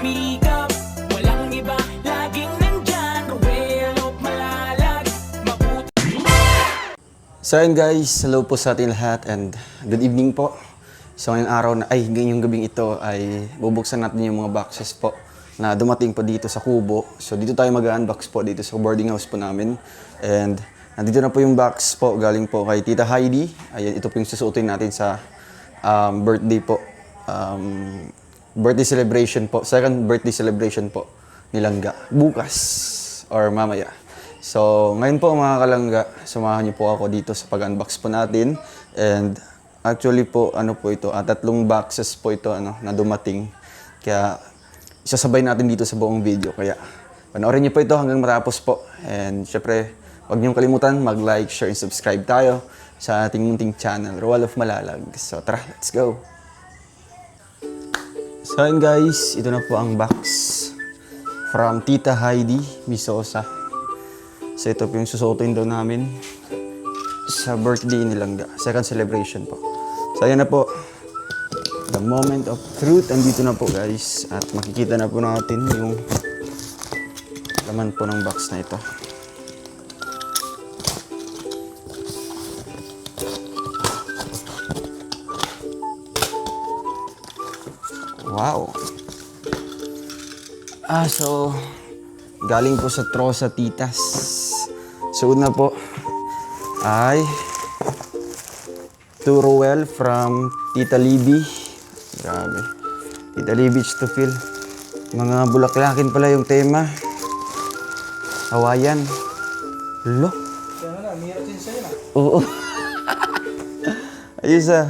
sumikap. Walang iba, laging nandyan. Roel of Malalag, mabuti. So ayun guys, hello po sa ating lahat and good evening po. So ngayong araw na, ngayong gabing ito ay bubuksan natin yung mga boxes po na dumating po dito sa Kubo. So dito tayo mag-unbox po dito sa boarding house po namin. And nandito na po yung box po galing po kay Tita Heidi. Ayan, ito po yung susuotin natin sa birthday po. Birthday celebration po. Second birthday celebration po ni Langga. Bukas or mamaya. So, ngayon po mga kalangga, samahan niyo po ako dito sa pag-unbox po natin. And actually po, ano po ito, tatlong boxes po ito na dumating. Kaya isasabay natin dito sa buong video. Kaya panoorin niyo po ito hanggang matapos po. And syempre, huwag niyong kalimutan mag-like, share, and subscribe tayo sa ating munting channel, Roel of Malalag. So tara, let's go! So yun guys, ito na po ang box from Tita Heidi Misosa. So ito po yung susuotin daw namin sa birthday ni Langga. Second celebration po. So ayan na po. The moment of truth. Andito na po guys. At makikita na po natin yung laman po ng box na ito. Wow! So galing po sa Trosa Titas. So una po ay to Roel from Tita Libby. Grabe. Tita Libby to feel. Mga bulaklakin pala yung tema. Hawaiian. Lo. Oo. Ayos ah.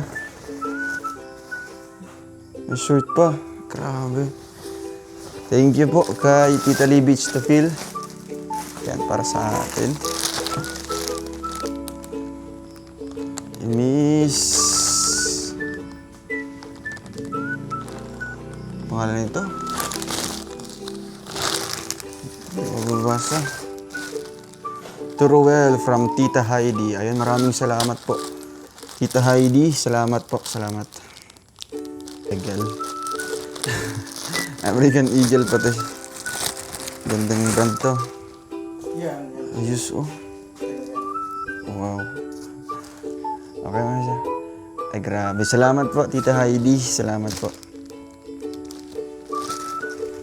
May short pa. Grabe. Thank you po kay Tita Libby to feel. Yan para sa atin. Miss. Pangalan nito? Hindi ko mababasa. To Roel from Tita Heidi. Ayun, maraming salamat po. Tita Heidi, salamat po. Salamat. Eagle. American Eagle pati. Gandang brand to. Ayos oh. Wow. Okay man siya. Ay grabe. Salamat po Tita Heidi. Salamat po.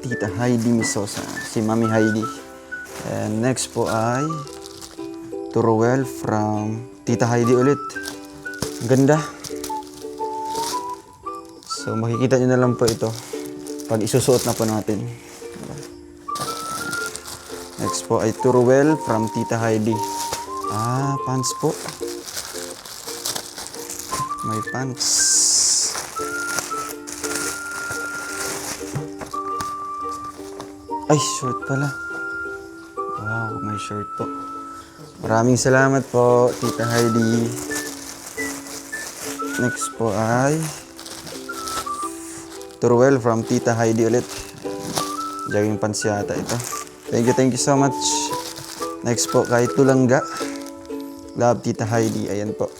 Tita Heidi Misosa. Si Mami Heidi. And next po ay to Roel from Tita Heidi ulit. Ang ganda. So makikita nyo na lang po ito pag isusuot na po natin. Next po ay to Roel from Tita Heidi. Pants po. May pants. Ay, short pala. Wow, may short po. Maraming salamat po, Tita Heidi. Next po ay to Roel from Tita Heidi ulit. Jogging pants yata ito. Thank you so much. Next po kay Tulangga. Love Tita Heidi. Ayan po.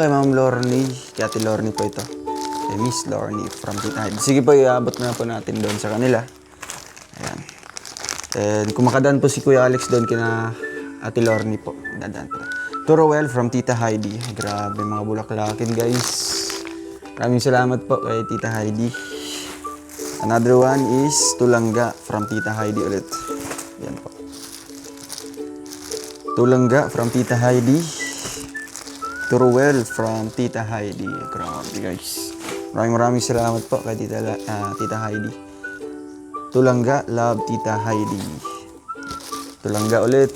Kay Ma'am Lorny. Kay Ate Lorny po ito. Kay Miss Lorny from Tita Heidi. Sige po, iabot na po natin doon sa kanila. Ayan. And kung makadaan po si Kuya Alex doon kina Ate Lorny po. Dadaan po. To Roel from Tita Heidi. Grabe mga bulaklakin guys. Maraming salamat po kay Tita Heidi. Another one is Tulangga from Tita Heidi ulit. Yan po. Tulangga from Tita Heidi. To Roel from Tita Heidi. Grabe guys. Maraming salamat po kay Tita Heidi. Tulangga, love Tita Heidi. Tulangga ulit.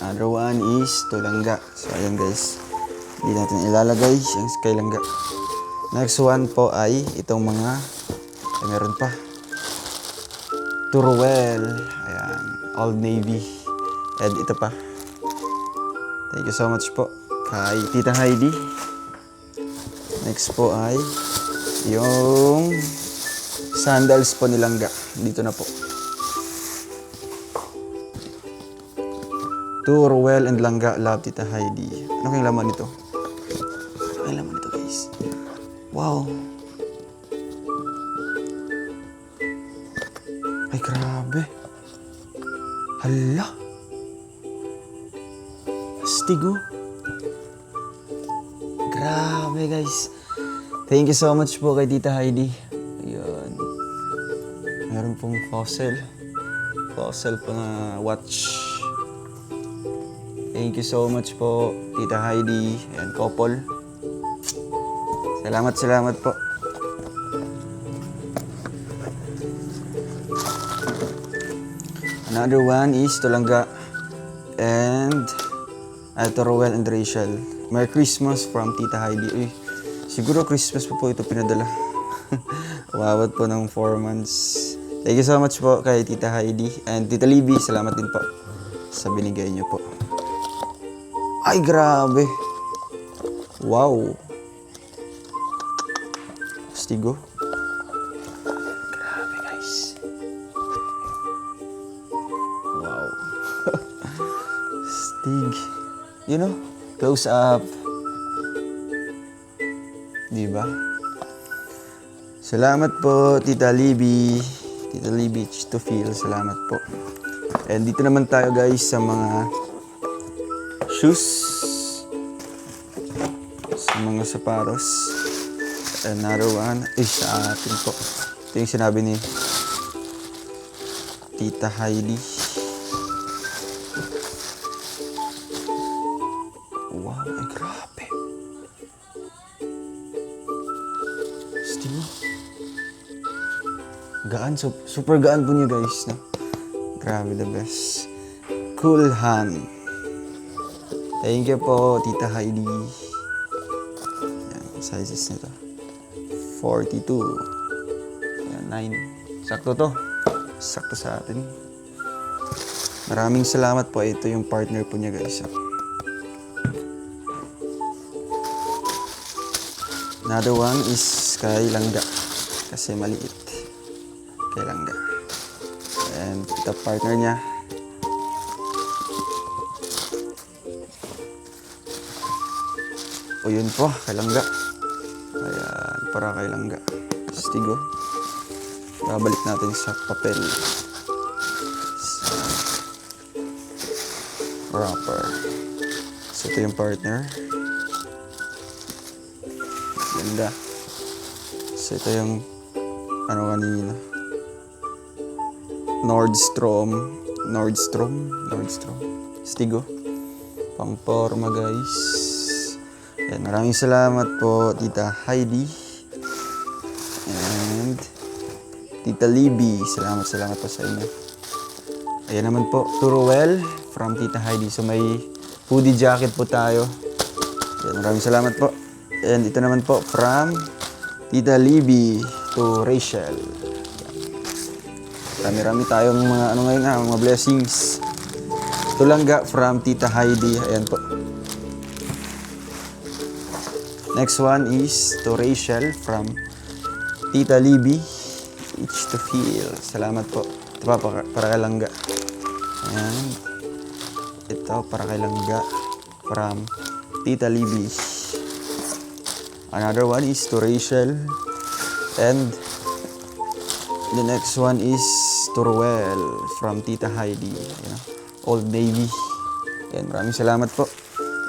Another one is Tulangga. So ayan guys. Hindi natin ilalagay yung kay Langga. Next one po ay itong mga meron pa. To Roel. Ayan. Old Navy. And ito pa. Thank you so much po kay Tita Heidi. Next po ay yung sandals po ni Langga. Dito na po. To Ruel and Langga, love Tita Heidi. Ano kayong laman nito? Ano kayong laman nito, guys? Wow. Ay, grabe. Hala. Astigo. Grabe, guys. Thank you so much po kay Tita Heidi. Ayun. Meron pong fossil. Fossil po na watch. Thank you so much po, Tita Heidi and couple. Salamat po. Another one is Tulangga and to Roel and Rachel. Merry Christmas from Tita Heidi. Uy, siguro Christmas po ito pinadala. Umabot po ng 4 months. Thank you so much po kay Tita Heidi and Tita Libby. Salamat din po sa binigay niyo po. Ay, grabe. Wow. Stigo. Grabe, guys. Wow. Stig. You know, close up. Diba? Salamat po, Tita Libby. Tita Libby to feel. Salamat po. And dito naman tayo, guys, sa mga shoes, sa mga sapatos. Another one is sa atin po. Ito yung sinabi ni Tita Heidi. Wow, ay grabe. Still, gaan, super gaan po niya, guys, no? Grabe, the best. Cool hand. Thank you po, Tita Heidi. Yan, sizes nito. 42. Yan, 9. Sakto to. Sakto sa atin. Maraming salamat po. Ito yung partner po niya, guys. Another one is kay Langga. Kasi maliit. Kay Langga. And ito partner niya. O yun po, kay Langga. Ayan, para kay Langga. Stigo. Babalik natin sa papel. Sa wrapper. So ito yung partner. Ganda. So ito yung ano kanina. Nordstrom. Stigo. Pang-porma, guys. Ayan, maraming salamat po, Tita Heidi. And Tita Libby. Salamat po sa inyo. Ayan naman po, to Ruel from Tita Heidi. So may hoodie jacket po tayo. Ayan, maraming salamat po. And ito naman po from Tita Libby to Rachel. Marami tayong mga ano ngayon mga blessings. Tulangga from Tita Heidi. Ayan po. Next one is to Rachel from Tita Libby. Each to feel. Salamat po. Ito pa para kay Langga. Ayan. Ito para kay Langga from Tita Libby. Another one is to Rachel. And the next one is to Ruel from Tita Heidi. Ayan. Old Navy. Ayan. Maraming salamat po.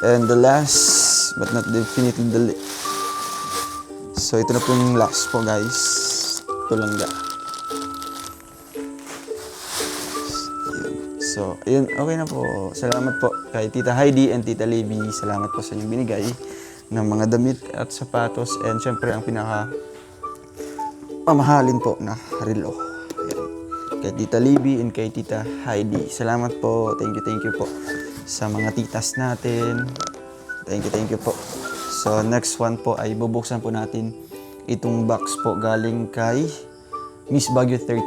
And the last but not definitely the so ito na po yung last po, guys. Tulangga. So ayun, okay na po. Salamat po kay Tita Heidi and Tita Libby. Salamat po sa inyong binigay ng mga damit at sapatos, and syempre ang pinaka mamahalin po na relo. Ayan. Kay Tita Libby and kay Tita Heidi. Salamat po. Thank you po sa mga titas natin. Thank you po. So, next one po ay bubuksan po natin itong box po galing kay Miss Baguio 13.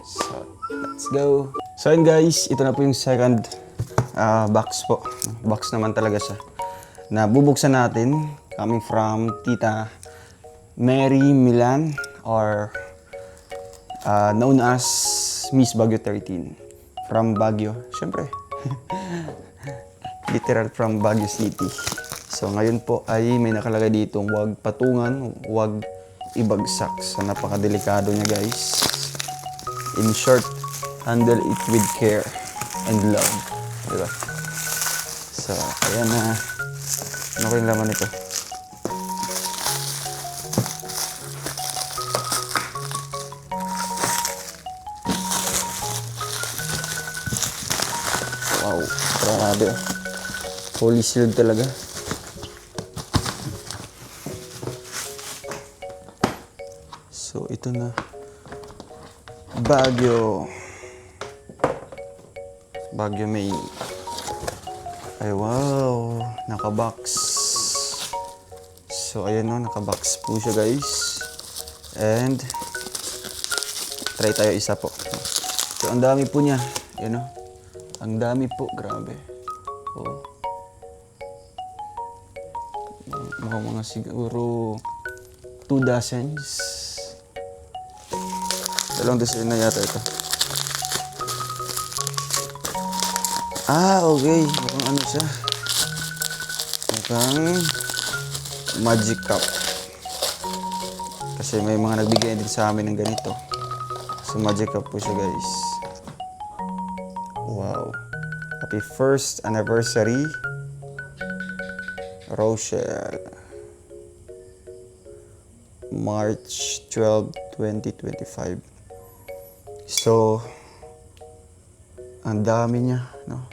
So, let's go. So, yun, guys. Ito na po yung second box po. Box naman talaga siya. Na bubuksan natin. Coming from Tita Mary Milan or known as Miss Baguio 13. From Baguio. Siyempre, Literal from Baguio City. So ngayon po ay may nakalagay dito, huwag patungan, huwag ibagsak. So napakadelikado niya guys. In short, handle it with care and love. Diba? So, ayan na. Ano ko yung laman nito? Wow, grabe. Fully sealed talaga. So, ito na. Baguio. Baguio, Maine. Ay, wow. Naka-box. So, ayan no. Naka-box po siya, guys. And, try tayo isa po. So, ang dami po niya. Ayan no. Ang dami po. Grabe. Oh. Mukhang mga siguro 2 dozens. 2 dozen na yata ito. Ah, okay. Mukhang ano siya. Mukhang magic cup. Kasi may mga nagbigay din sa amin ng ganito. So, magic cup po siya, guys. Wow. Happy 1st anniversary, Rochelle. March 12, 2025. So, ang dami niya, no?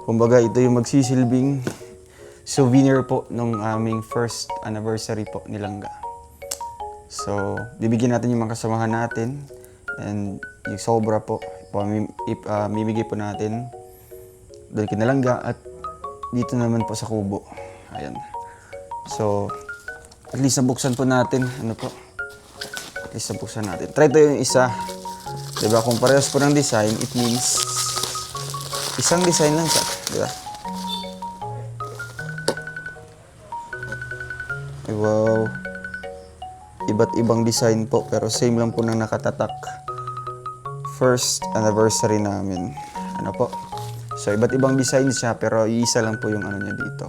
Kumbaga, ito yung magsisilbing souvenir po nung aming 1st anniversary po ni Langga. So, bibigyan natin yung mga kasamahan natin and yung sobra po, mimigay po natin doon kina Langga at dito naman po sa kubo. Ayan. So, at least nabuksan po natin, ano po? At least nabuksan natin. Try tayo yung isa. Diba? Kung parehas po ng design, it means isang design lang siya. Diba? Ay, wow. Iba't ibang design po, pero same lang po ng nakatatak. 1st anniversary namin. Ano po? So, iba't ibang design siya, pero isa lang po yung ano niya dito.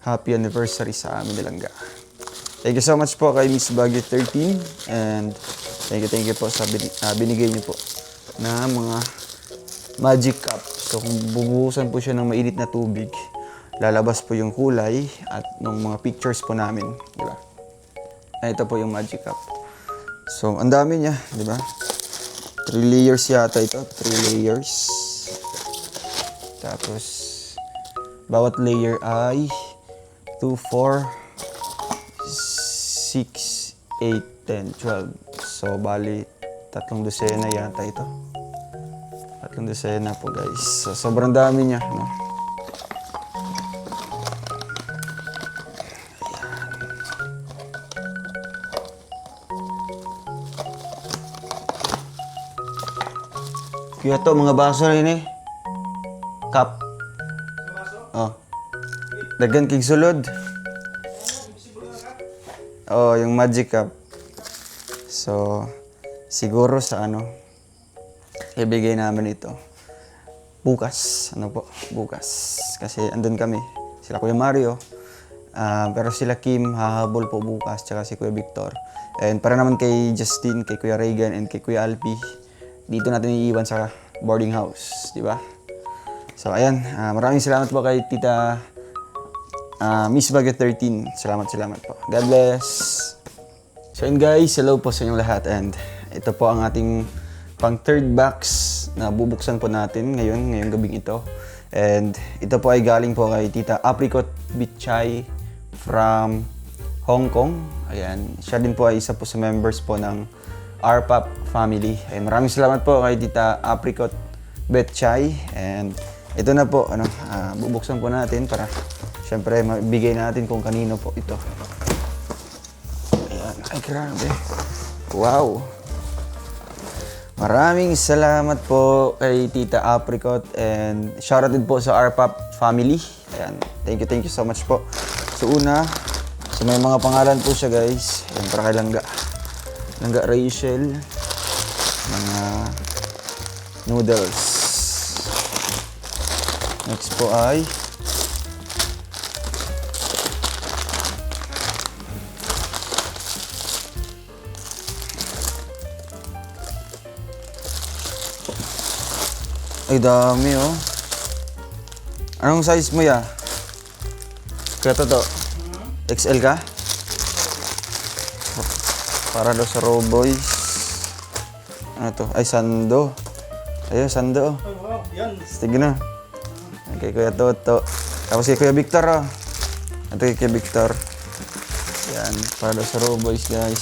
Happy anniversary sa amin Langga. Thank you so much po kay Miss Baguio 13 and thank you po sa binigay niyo po na mga magic cup. So kung bubuhusan po siya ng mainit na tubig, lalabas po yung kulay at ng mga pictures po namin, di ba? Ito po yung magic cup. So ang dami niya, di ba? 3 layers yata ito, 3 layers. Tapos bawat layer ay 2, 4, 6, 8, 10, 12. So, bali, 3 dosena yata ito. 3 dosena po, guys. So, sobrang dami niya, no? Kaya to, mga baso rin eh. Cup. Oh. Dagan kig sulod. Oh, yung magic cup. So, siguro sa ano, ibigay namin ito. Bukas. Ano po? Bukas. Kasi andun kami. Sila Kuya Mario. Pero sila Kim, hahabol po bukas. Tsaka si Kuya Victor. And para naman kay Justin, kay Kuya Reagan, and kay Kuya Alpi, dito natin iiwan sa boarding house. Di ba? So, ayan. Maraming salamat po kay Tita Miss Baguio 13. Salamat po. God bless. So yun guys, hello po sa inyong lahat and ito po ang ating pang 3rd box na bubuksan po natin ngayong gabing ito. And ito po ay galing po kay Tita Apricot Bitchay from Hong Kong. Ayan, siya din po ay isa po sa members po ng RPAP family. Ay, maraming salamat po kay Tita Apricot Bitchay and ito na po, bubuksan po natin para siyempre, mabigay natin kung kanino po ito. Ayan. Ay, grabe. Wow. Maraming salamat po kay Tita Apricot and shoutout din po sa RPAP family. Ayan. Thank you so much po. So, una, so may mga pangalan po siya, guys. Ayan, para kay Langga. Langga Rachel. Mga noodles. Next po ay ay dami oh. Anong size mo ya? Kaya to? XL ka? Para daw sa Raw Boys. Ano to? Ay, Sando. Ayun, Sando. Oh, wow. Yan. Sige na. Okay, Kuya Toto. Tapos kay Kuya Victor, oh. Ito kay Kuya Victor. Yan, para daw sa Raw Boys, guys.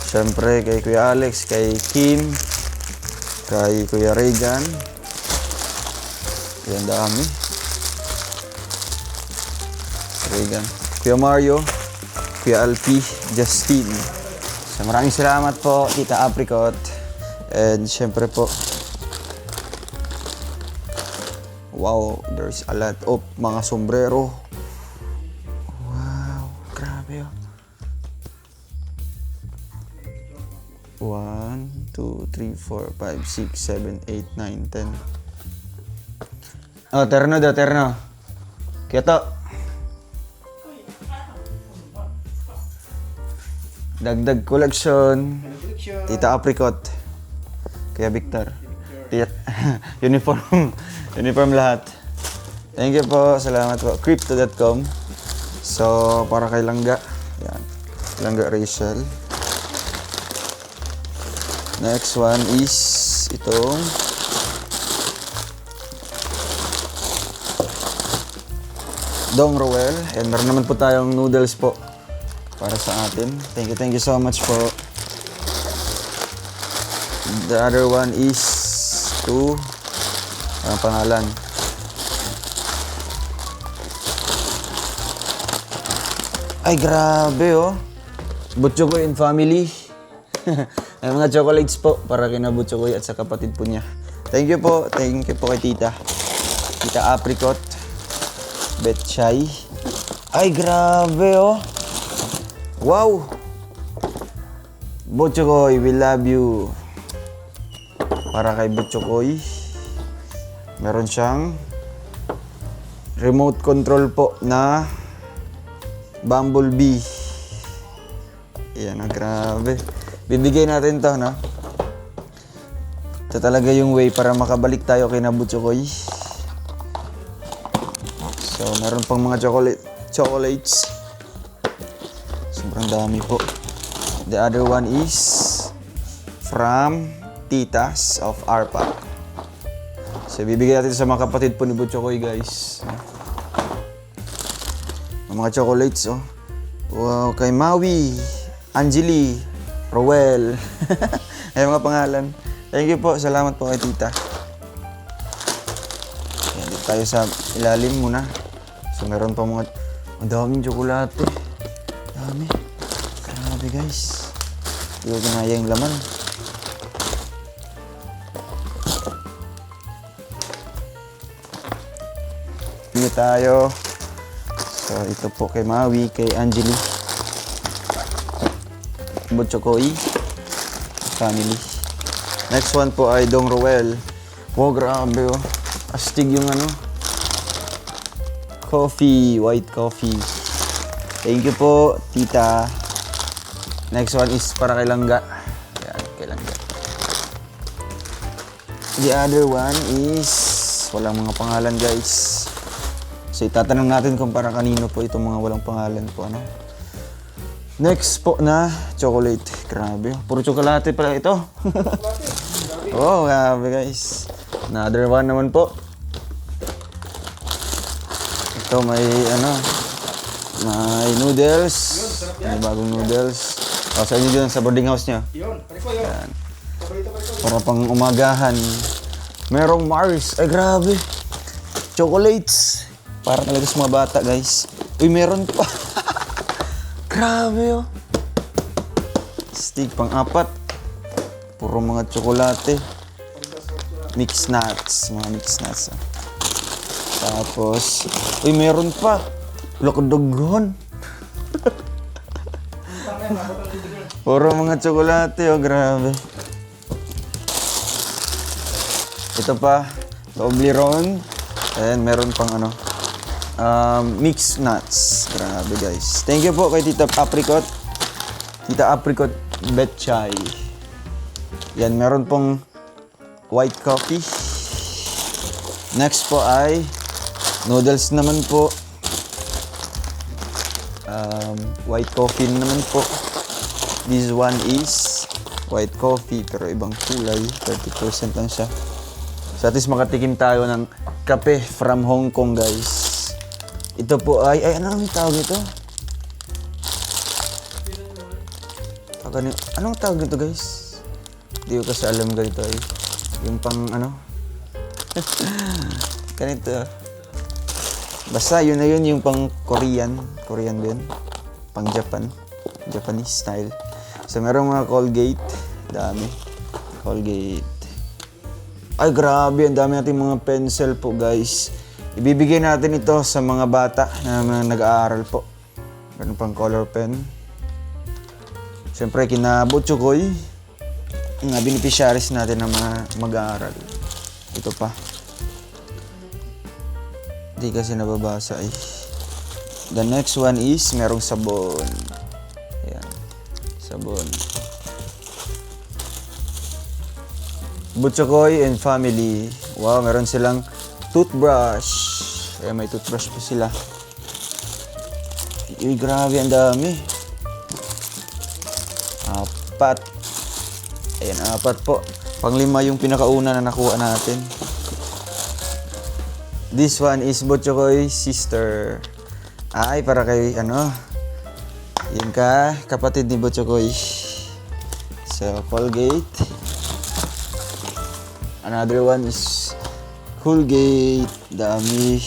Siyempre, kay Kuya Alex, kay Kim, kay Kuya Regan. Yan, dami. Regan. Kuya Mario, Kuya Alfie, Justin. So, maraming salamat po, Tita Apricot. And syempre po, wow, there's a lot of mga sombrero. Wow, grabe oh. 1, 2, 3, 4, 5, 6, 7, 8, 9, 10. Oh, terno daw, terno. Kito. Dagdag collection. Tita Apricot. Kuya Victor. Uniform. Uniform lahat. Thank you po. Salamat po. Crypto.com. So, para kay Langga. Yan. Langga Rachel. Next one is itong Dong Roel. And meron naman po tayong noodles po para sa atin. Thank you so much po. The other one is to ang pangalan. Ay, grabe oh. Butchokoy and family. Ay, mga chocolates po para kina Butchokoy at sa kapatid po niya. Thank you po. Thank you po kay Tita. Tita Apricot. Betchay. Ay, grabe oh. Wow! Butchokoy, we love you. Para kay Butchokoy, meron siyang remote control po na Bumblebee. Ayan, grabe. Bibigay natin to, no? Ito talaga yung way para makabalik tayo kay Butchokoy. So, meron pang mga chocolates. Sobrang dami po. The other one is from Titas of Arpa. So, bibigyan natin sa mga kapatid po ni Butchokoy, guys. Mga chocolates, oh. Wow, kay Maui, Angeli, Roel. Ay, mga pangalan. Thank you po. Salamat po kay Tita. Ayan, dito tayo sa ilalim muna. So, meron pa mga... Ang daming tsokolate. Dami. Grabe, guys. Hindi ko kinaya yung laman. Hindi tayo. So, ito po kay Maui, kay Angeli. Butchokoy. Family. Next one po ay Dong Roel. Wow, grabe oh. Astig yung ano. Coffee, white coffee. Thank you po, Tita. Next one is para kay Langga. Yan, kay Langga. The other one is walang mga pangalan, guys. So, itatanong natin kung para kanino po itong mga walang pangalan po, ano. Next po na chocolate. Grabe. Puro tsokolate pala ito. Oh, grabe, guys. Another one naman po. Ito may ano, may noodles. May bagong noodles. O, sa inyo dyan, sa boarding house nyo. Yun. Pariko yun. Yan. Paborito. Para pang umagahan. Merong Mars. Ay, grabe. Chocolates. Para talaga sa mga bata, guys. Uy, meron pa. Grabe, oh. Stick pang-apat. Puro mga tsokolate. Mixed nuts. Mga mixed nuts. Oh. Tapos, uy, meron pa. Lakadaghan. Puro mga tsokolate, oh. Grabe. Ito pa. Toblerone. And meron pang ano, mixed nuts. Grabe guys. Thank you po kay Tita Apricot. Tita Apricot Betchay. Yan, meron pong white coffee. Next po ay noodles naman po. White coffee naman po. This one is white coffee pero ibang kulay. 30% lang siya. So at least makatikim tayo ng kape from Hong Kong guys. Ito po ay ano ang tawag ito? Anong tawag nito guys? Hindi ko kasi alam ganito ay. Yung pang ano? Ganito. Basta yun na yun yung pang Korean. Korean din. Pang Japan. Japanese style. So merong mga Colgate. Dami. Colgate. Ay grabe. Ang dami natin mga pencil po guys. Ibibigay natin ito sa mga bata na mga nag-aaral po. Meron pang color pen. Siyempre kina Butchokoy. Mga beneficiaries natin na mga mag-aaral. Ito pa. Hindi kasi nababasa eh. The next one is merong sabon. Ayan. Sabon. Butchokoy and family. Wow, meron silang toothbrush. Ayan, may toothbrush pa sila. Uy, grabe, ang dami. 4. Ayan, 4 po. Pang-5 yung pinakauna na nakuha natin. This one is Butchokoy sister. Ay, para kay ano. Yun ka, kapatid ni Butchokoy. So, Colgate. Another one is Colgate. Dami.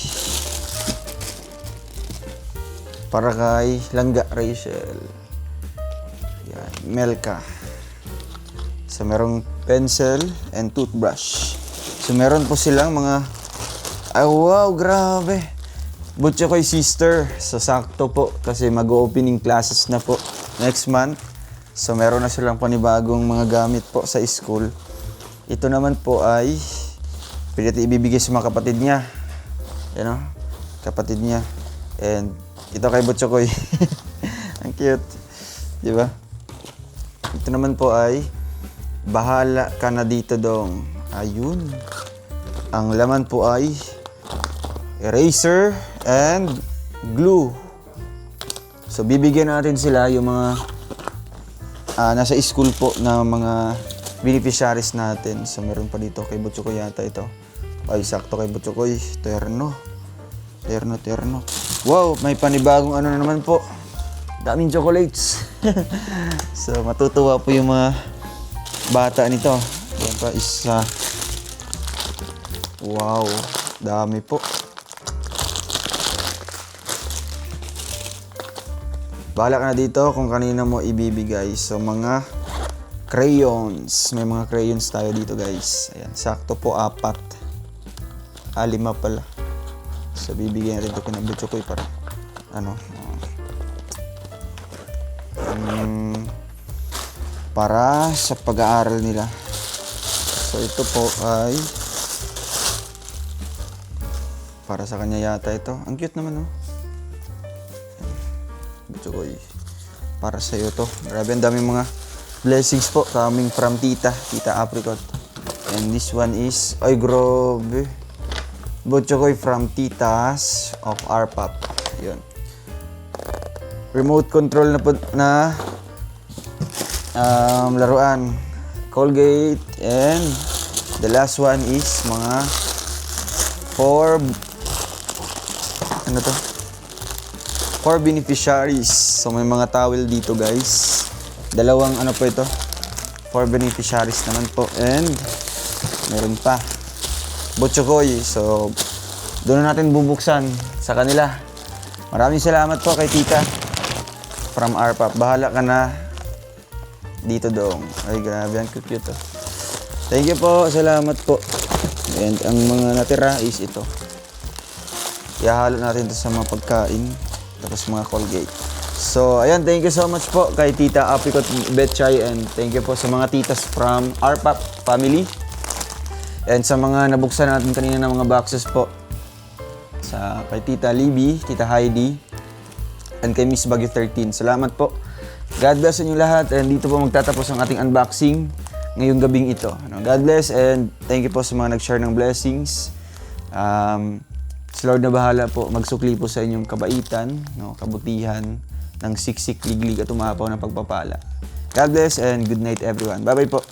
Para kay Langga Rachel. Yan, Melka. So, merong pencil and toothbrush. So, meron po silang mga ay, wow, grabe. Butchokoy sister. So, sakto po kasi mag-opening classes na po next month. So, meron na silang panibagong mga gamit po sa school. Ito naman po ay pwede ibibigay sa mga kapatid niya. Yan o, kapatid niya. And ito kay Butchokoy. Ang cute. Diba? Ito naman po ay bahala ka na dito dong. Ayun. Ang laman po ay eraser and glue. So, bibigyan natin sila yung mga nasa school po na mga beneficiaries natin. So, meron pa dito kay Butchokoy yata ito. Ay, sakto kay Butchokoy. Terno. Terno. Wow, may panibagong ano na naman po. Daming chocolates. So, matutuwa po yung mga bata nito. Yan pa, isa. Wow, dami po. Bahala ka na dito kung kanina mo ibibigay. So, mga crayons. May mga crayons tayo dito, guys. Ayan, sakto po 4. 5 pala. So, bibigyan natin ito kina Butchokoy para ano, para sa pag-aaral nila. So, ito po ay para sa kanya yata ito. Ang cute naman, no? Butchokoy. Para sa iyo to. Grabe, ang daming mga blessings po coming from Tita Apricot. And this one is, ay grabe. Butchokoy from Titas of RPAP. Yun. Remote control na po na laruan. Colgate. And the last one is mga 4 ano to? 4 beneficiaries. So, may mga towel dito, guys. Dalawang ano po ito? 4 beneficiaries naman po. And, meron pa. Butchokoy. So, doon na natin bubuksan sa kanila. Maraming salamat po kay Tita from RPAP. Bahala ka na dito dong. Ay, grabe. Ang cute to. Thank you po. Salamat po. And, ang mga natira is ito. Ihalo natin ito sa mga pagkain. Tapos mga Colgate. So, ayan, thank you so much po kay Tita Apricot Betchay and thank you po sa mga titas from RPAP family. And sa mga nabuksan natin kanina ng mga boxes po, sa kay Tita Libby, Tita Heidi, and kay Miss Bagyo 13. Salamat po. God bless sa inyo lahat, and dito po magtatapos ang ating unboxing ngayong gabing ito. God bless, and thank you po sa mga nag-share ng blessings. Si Lord na bahala po, magsukli po sa inyong kabaitan, kabutihan, ng siksik, liglig at umapaw na pagpapala. God bless and good night everyone. Bye-bye po.